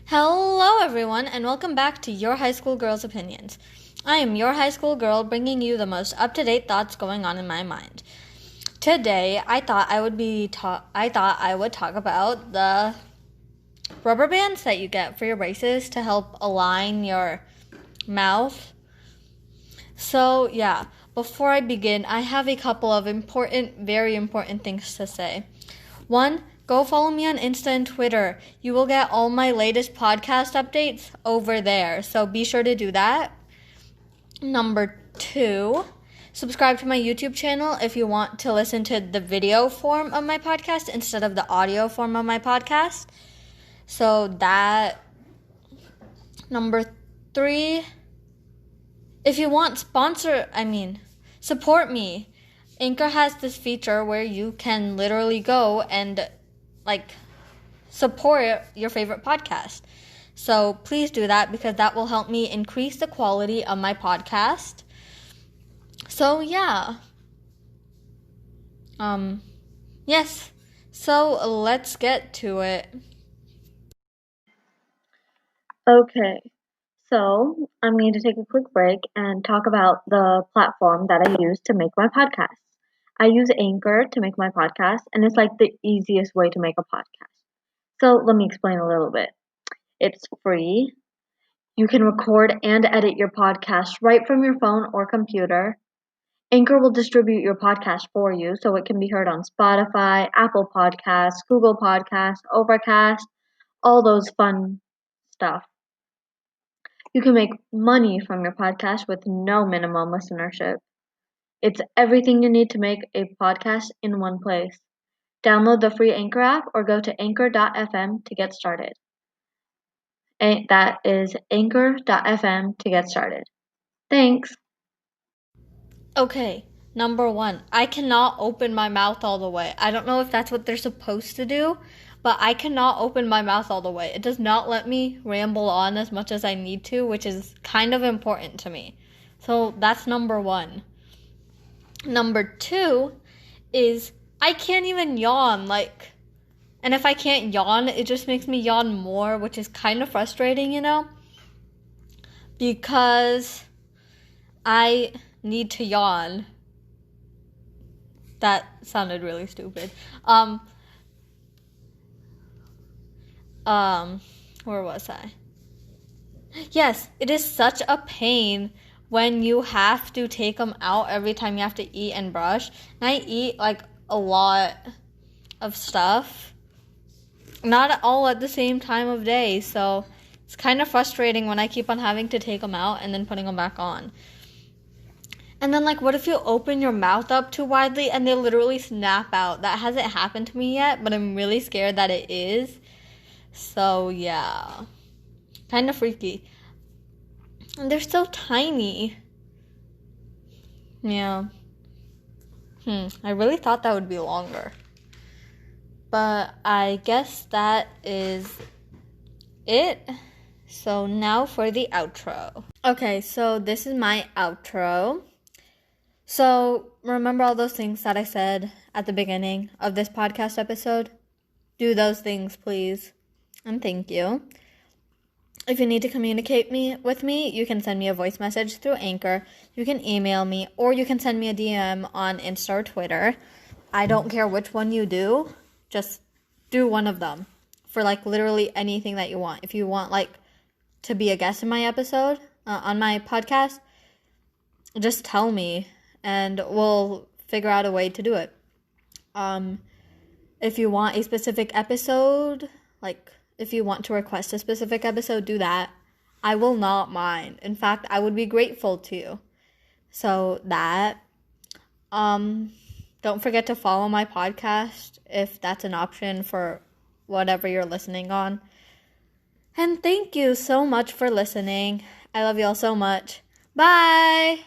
Hello, everyone, and welcome back to Your High School Girl's Opinions. I am your high school girl, bringing you the most up-to-date thoughts going on in my mind. Today, I thought I would talk about the rubber bands that you get for your braces to help align your mouth. So, before I begin, I have a couple of very important things to say. One, go follow me on Insta and Twitter. You will get all my latest podcast updates over there, so be sure to do that. Number 2, subscribe to my YouTube channel if you want to listen to the video form of my podcast instead of the audio form of my podcast. So that. Number 3, if you want support me. Anchor has this feature where you can literally go and support your favorite podcast. So please do that because that will help me increase the quality of my podcast. So yes. So let's get to it. Okay, so I'm going to take a quick break and talk about the platform that I use to make my podcast. I use Anchor to make my podcast, and it's like the easiest way to make a podcast. So let me explain a little bit. It's free. You can record and edit your podcast right from your phone or computer. Anchor will distribute your podcast for you so it can be heard on Spotify, Apple Podcasts, Google Podcasts, Overcast, all those fun stuff. You can make money from your podcast with no minimum listenership. It's everything you need to make a podcast in one place. Download the free Anchor app or go to anchor.fm to get started. That is anchor.fm to get started. Thanks. Okay, number 1, I cannot open my mouth all the way. I don't know if that's what they're supposed to do, but I cannot open my mouth all the way. It does not let me ramble on as much as I need to, which is kind of important to me. So that's number 1. Number 2 is I can't even yawn, and if I can't yawn, it just makes me yawn more, which is kind of frustrating, because I need to yawn. That sounded really stupid. Where was I? Yes, it is such a pain when you have to take them out every time you have to eat and brush. And I eat a lot of stuff, not all at the same time of day, so it's kind of frustrating when I keep on having to take them out and then putting them back on. And then, what if you open your mouth up too widely and they literally snap out? That hasn't happened to me yet, but I'm really scared that it is. So, yeah. Kind of freaky. And they're so tiny. Yeah. I really thought that would be longer. But I guess that is it. So now for the outro. Okay, so this is my outro. So remember all those things that I said at the beginning of this podcast episode? Do those things, please. And thank you. If you need to communicate with me, you can send me a voice message through Anchor. You can email me, or you can send me a DM on Insta or Twitter. I don't care which one you do. Just do one of them for literally anything that you want. If you want to be a guest in my episode, on my podcast, just tell me and we'll figure out a way to do it. If you want a specific episode, if you want to request a specific episode, do that. I will not mind. In fact, I would be grateful to you. So that. Don't forget to follow my podcast if that's an option for whatever you're listening on. And thank you so much for listening. I love you all so much. Bye!